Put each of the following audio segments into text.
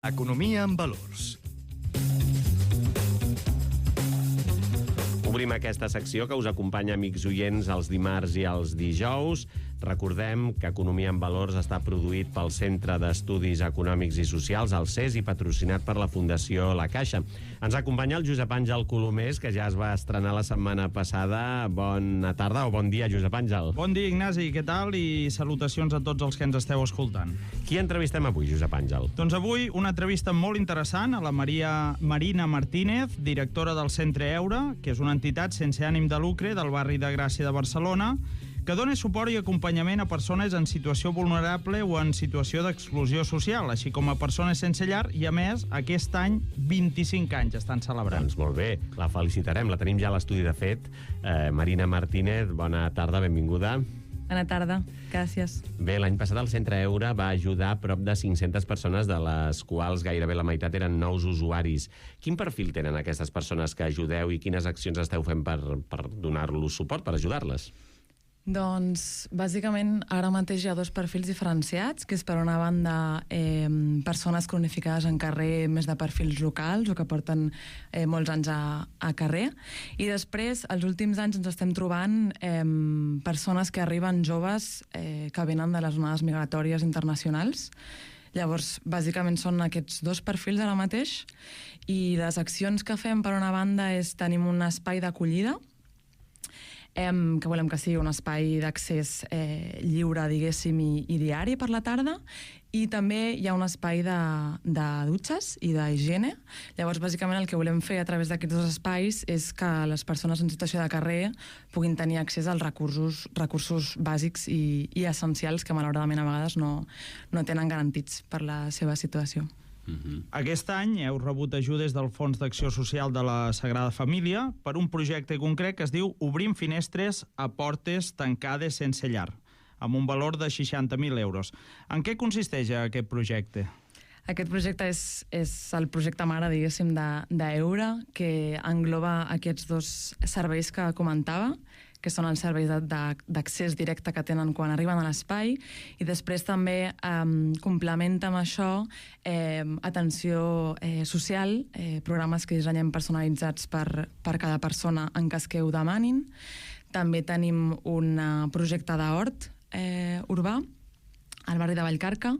Economia en valors. Obrim aquesta secció que us acompanya, amics oients, els dimarts i els dijous. Recordem que Economia en Valors està produït pel Centre d'Estudis Econòmics i Socials, el CES, i patrocinat per la Fundació La Caixa. Ens acompanya el Josep Àngel Colomés, que ja es va estrenar la setmana passada. Bona tarda o bon dia, Josep Àngel. Bon dia, Ignasi, què tal? I salutacions a tots els que ens esteu escoltant. Qui entrevistem avui, Josep Àngel? Doncs avui una entrevista molt interessant a la Marina Martínez, directora del Centre Eura, que és una entitat sense ànim de lucre del barri de Gràcia de Barcelona, que dona suport i acompanyament a persones en situació vulnerable o en situació d'exclusió social, així com a persones sense llar, i a més, aquest any 25 anys estan celebrant. Doncs molt bé, la felicitarem, la tenim ja a l'estudi de fet. Marina Martínez, bona tarda, benvinguda. Bona tarda, gràcies. Bé, l'any passat el Centre Eura va ajudar a prop de 500 persones, de les quals gairebé la meitat eren nous usuaris. Quin perfil tenen aquestes persones que ajudeu i quines accions esteu fent per donar-los suport, per ajudar-les? Doncs, bàsicament, ara mateix hi ha dos perfils diferenciats, que és, per una banda, persones cronificades en carrer més de perfils locals o que porten molts anys a carrer, i després, els últims anys ens estem trobant persones que arriben joves que venen de les onades migratòries internacionals. Llavors, bàsicament són aquests dos perfils ara mateix, i les accions que fem, per una banda, és tenim un espai d'acollida, que volem que sigui un espai d'accés lliure, diguéssim, i diari per la tarda, i també hi ha un espai de dutxes i d'higiene. Llavors, bàsicament, el que volem fer a través d'aquests dos espais és que les persones en situació de carrer puguin tenir accés als recursos bàsics i essencials que, malauradament, a vegades no tenen garantits per la seva situació. Aquest any heu rebut ajudes del Fons d'Acció Social de la Sagrada Família per un projecte concret que es diu Obrim finestres a portes tancades sense llar, amb un valor de 60.000 euros. En què consisteix aquest projecte? Aquest projecte és el projecte mare, diguéssim, d'Eura, que engloba aquests dos serveis que comentava, que són els serveis d'accés directe que tenen quan arriben a l'espai, i després també complementa amb això atenció social, programes que dissenyem personalitzats per cada persona en cas que ho demanin. També tenim un projecte d'hort urbà al barri de Vallcarca,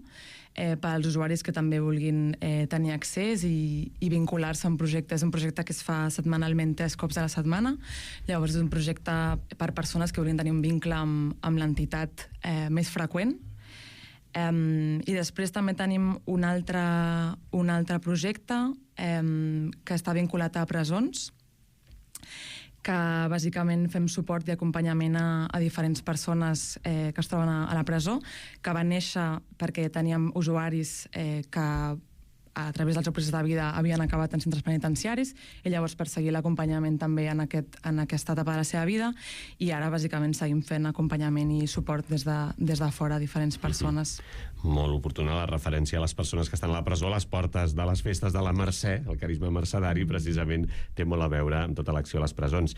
pels usuaris que també vulguin tenir accés i vincular-se en projectes. És un projecte que es fa setmanalment 3 cops a la setmana. Llavors és un projecte per persones que vulguin tenir un vincle amb l'entitat més freqüent. I després també tenim un altre projecte que està vinculat a presons, que bàsicament fem suport i acompanyament a diferents persones que es troben a la presó, que van néixer perquè teníem usuaris que a través del seu procés de vida havien acabat en centres penitenciaris, i llavors per seguir l'acompanyament també en aquesta etapa de la seva vida, i ara bàsicament seguim fent acompanyament i suport des de fora a diferents persones. Molt oportuna la referència a les persones que estan a la presó. A les portes de les festes de la Mercè, el carisma mercedari precisament té molt a veure amb tota l'acció a les presons.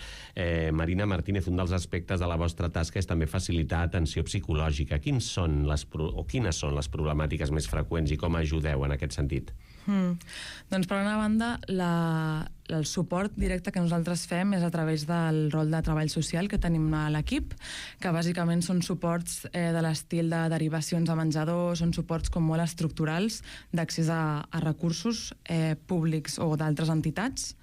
Marina Martínez, un dels aspectes de la vostra tasca és també facilitar atenció psicològica. Quines són les problemàtiques més freqüents i com ajudeu en aquest sentit? Doncs, per una banda, el suport directe que nosaltres fem és a través del rol de treball social que tenim a l'equip, que bàsicament són suports de l'estil de derivacions a menjador, són suports com molt estructurals d'accés a recursos públics o d'altres entitats.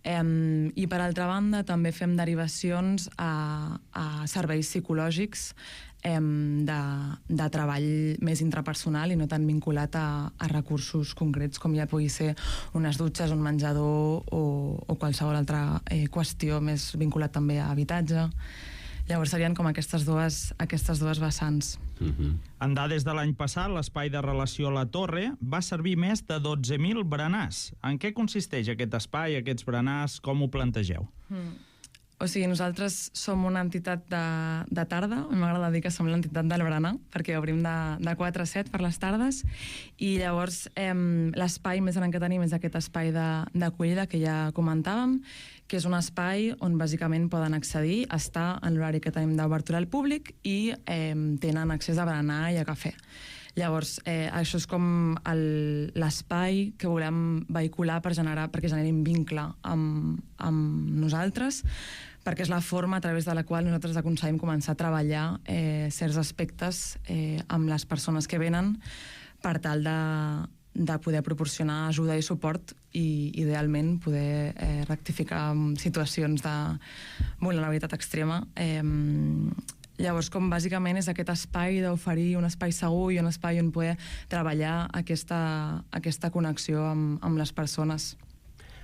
I per altra banda també fem derivacions a serveis psicològics de treball més intrapersonal i no tan vinculat a recursos concrets com ja pugui ser unes dutxes, un menjador o qualsevol altra qüestió més vinculat també a habitatge. Llavors serien com aquestes dues vessants. En dades de l'any passat, l'espai de relació a la Torre va servir més de 12.000 berenars. En què consisteix aquest espai, aquests berenars? Com ho plantegeu? O sigui, nosaltres som una entitat de tarda, m'agrada dir que som l'entitat del berenar, perquè obrim de 4 a 7 per les tardes, i llavors l'espai més gran que tenim és aquest espai d'acollida que ja comentàvem, que és un espai on bàsicament poden accedir, estar en l'horari que tenim d'obertura al públic i tenen accés a berenar i a cafè. Llavors, això és com l'espai que volem vehicular perquè generin vincle amb nosaltres, perquè és la forma a través de la qual nosaltres aconseguim començar a treballar certs aspectes amb les persones que venen per tal de poder proporcionar ajuda i suport i, idealment, poder rectificar situacions de vulnerabilitat extrema. Llavors, com bàsicament és aquest espai d'oferir un espai segur i un espai on poder treballar aquesta connexió amb les persones.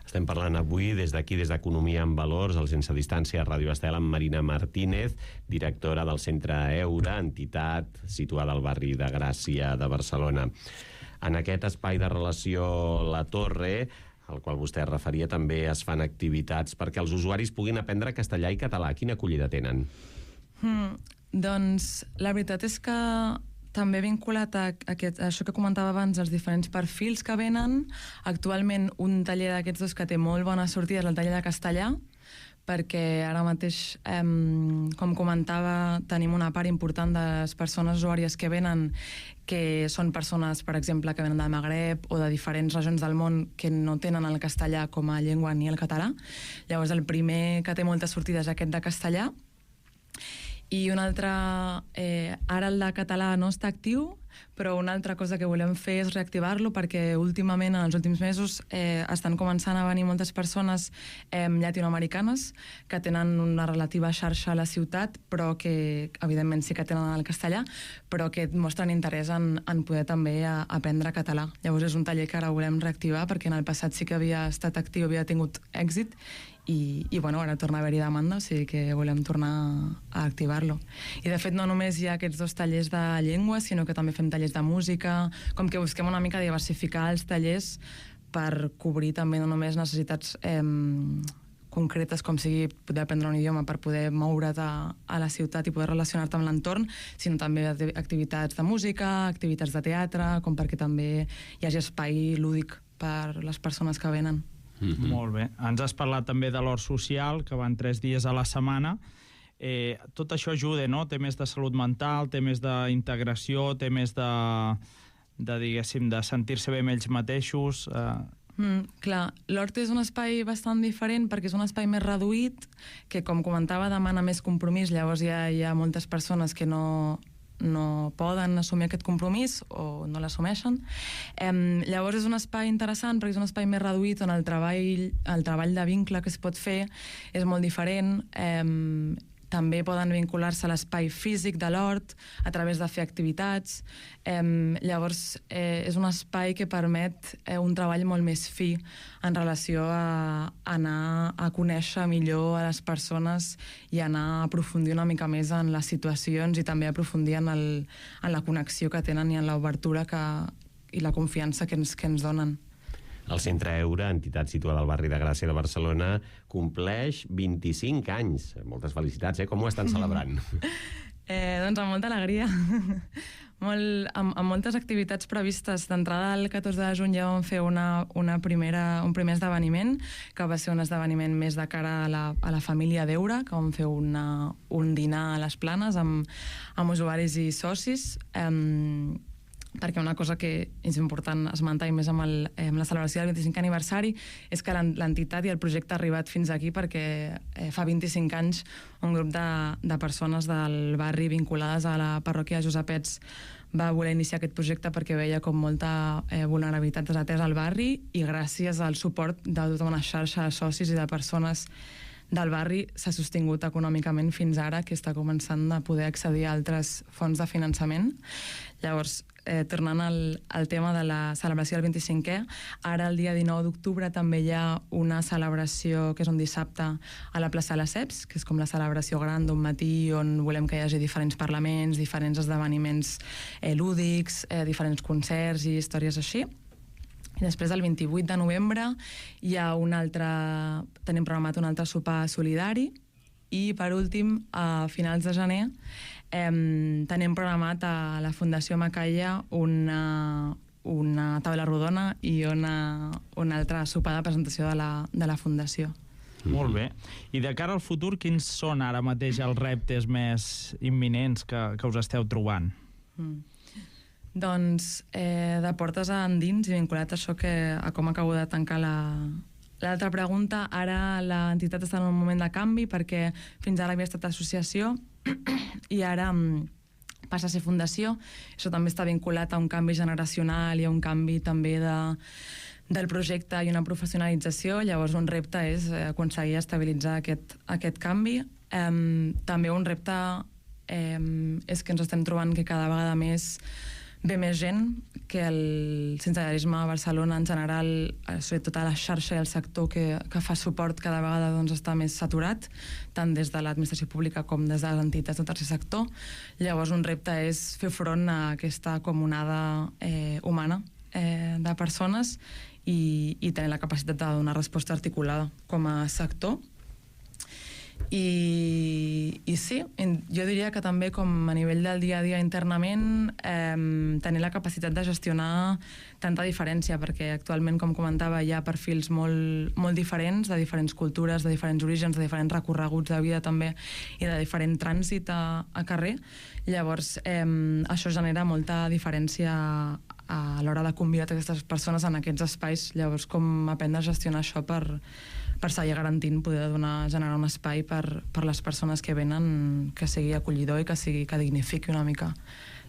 Estem parlant avui des d'aquí, des d'Economia en Valors, al Sense Distància Ràdio Estel, amb Marina Martínez, directora del Centre Eura, entitat situada al barri de Gràcia de Barcelona. En aquest espai de relació La Torre, al qual vostè es referia, també es fan activitats perquè els usuaris puguin aprendre castellà i català. Quina acollida tenen? Doncs la veritat és que també vinculat a això que comentava abans, els diferents perfils que venen. Actualment, un taller d'aquests dos que té molt bona sortida és el taller de castellà, perquè ara mateix, com comentava, tenim una part important de les persones usuàries que venen, que són persones, per exemple, que venen del Magreb o de diferents regions del món que no tenen el castellà com a llengua ni el català. Llavors, el primer que té molta sortida és aquest de castellà. I un altre, ara el de català no està actiu, però una altra cosa que volem fer és reactivar-lo perquè últimament, en els últims mesos, estan començant a venir moltes persones llatinoamericanes que tenen una relativa xarxa a la ciutat, però que, evidentment, sí que tenen el castellà, però que mostren interès en poder també aprendre català. Llavors és un taller que ara volem reactivar perquè en el passat sí que havia estat actiu, havia tingut èxit, i bueno, ara torna a haver-hi demanda, o sigui que volem tornar a activar-lo. I de fet no només hi ha aquests dos tallers de llengua, sinó que també fem tallers de música, com que busquem una mica diversificar els tallers per cobrir també no només necessitats concretes com sigui poder aprendre un idioma per poder moure't a la ciutat i poder relacionar-te amb l'entorn, sinó també activitats de música, activitats de teatre, com perquè també hi hagi espai lúdic per les persones que venen. Molt bé. Ens has parlat també de l'hort social, que van 3 dies a la setmana. Tot això ajuda, no? Té més de salut mental, té més d'integració, té més diguéssim, de sentir-se bé amb ells mateixos. Clar, l'hort és un espai bastant diferent perquè és un espai més reduït, que, com comentava, demana més compromís. Llavors hi ha moltes persones que no poden assumir aquest compromís o no l'assumeixen. Llavors és un espai interessant perquè és un espai més reduït on el treball de vincle que es pot fer és molt diferent. També poden vincular-se a l'espai físic de l'hort a través de fer activitats. Llavors és un espai que permet un treball molt més fi en relació a anar a conèixer millor a les persones i anar a aprofundir una mica més en les situacions i també aprofundir en la connexió que tenen i en l'obertura i la confiança que ens donen. El Centre Eura, entitat situada al barri de Gràcia de Barcelona, compleix 25 anys. Moltes felicitats, Com ho estan celebrant? Doncs amb molta alegria. Amb moltes activitats previstes. D'entrada, el 14 de juny ja vam fer un primer esdeveniment, que va ser un esdeveniment més de cara a la família d'Eura, que vam fer un dinar a les Planes amb usuaris i socis, perquè una cosa que és important esmentar, i més amb la celebració del 25 aniversari, és que l'entitat i el projecte ha arribat fins aquí perquè fa 25 anys un grup de persones del barri vinculades a la parròquia Josepets va voler iniciar aquest projecte perquè veia com molta vulnerabilitat desatesa al barri, i gràcies al suport de tota una xarxa de socis i de persones del barri s'ha sostingut econòmicament fins ara, que està començant a poder accedir a altres fonts de finançament. Llavors, tornant al tema de la celebració del 25è, ara el dia 19 d'octubre també hi ha una celebració que és un dissabte a la plaça de les Ceps, que és com la celebració gran d'un matí on volem que hi hagi diferents parlaments, diferents esdeveniments lúdics, diferents concerts i històries així. I després, el 28 de novembre, hi ha tenim programat un altre sopar solidari, i per últim, a finals de gener, tenim programat a la Fundació Macaya una taula rodona i un altre sopar de presentació de la Fundació. Molt bé. I de cara al futur, quins són ara mateix els reptes més imminents que us esteu trobant? Doncs de portes endins i vinculat a això a com acabo de tancar l'altra pregunta, ara l'entitat està en un moment de canvi perquè fins ara havia estat associació i ara passa a ser fundació. Això també està vinculat a un canvi generacional i a un canvi també del projecte i una professionalització. Llavors un repte és aconseguir estabilitzar aquest canvi. També un repte és que ens estem trobant que cada vegada més ve més gent, que el sensellarisme a Barcelona en general, sobretot a la xarxa i el sector que fa suport cada vegada està més saturat, tant des de l'administració pública com des de les entitats del tercer sector. Llavors un repte és fer front a aquesta comunada humana de persones i tenir la capacitat de donar resposta articulada com a sector. I sí, jo diria que també com a nivell del dia a dia internament tenir la capacitat de gestionar tanta diferència, perquè actualment, com comentava, hi ha perfils molt diferents, de diferents cultures, de diferents orígens, de diferents recorreguts de vida també i de diferent trànsit a carrer. Llavors això genera molta diferència a l'hora de conviure aquestes persones en aquests espais. Llavors com aprendre a gestionar això per seguir garantint poder generar un espai per les persones que venen que sigui acollidor i que dignifiqui una mica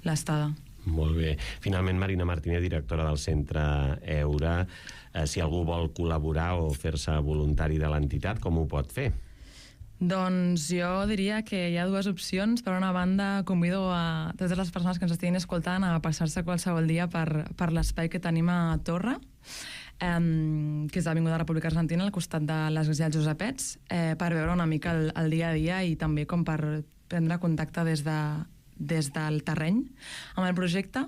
l'estada. Molt bé. Finalment, Marina Martínez, directora del Centre Eura, si algú vol col·laborar o fer-se voluntari de l'entitat, com ho pot fer? Doncs jo diria que hi ha dues opcions. Per una banda, convido a totes les persones que ens estiguin escoltant a passar-se qualsevol dia per l'espai que tenim a Torre, que és l'Avinguda República Argentina, al costat de l'Església dels Josepets, per veure una mica el dia a dia i també com per prendre contacte des del terreny amb el projecte.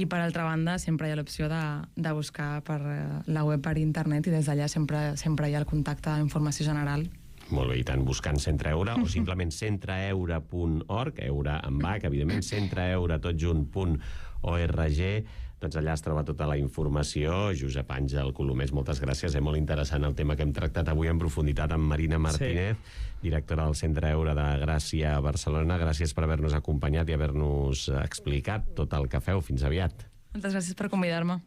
I per altra banda sempre hi ha l'opció de buscar per la web, per internet, i des d'allà sempre hi ha el contacte d'informació general. Molt bé, i tant, buscant Centre Eura o simplement centreeura.org, Eura amb H, evidentment, centreeura.org, doncs allà es troba tota la informació. Josep Àngel Colomés, moltes gràcies, molt interessant el tema que hem tractat avui en profunditat amb Marina Martínez, directora del Centre Eura de Gràcia a Barcelona. Gràcies per haver-nos acompanyat i haver-nos explicat tot el que feu. Fins aviat. Moltes gràcies per convidar-me.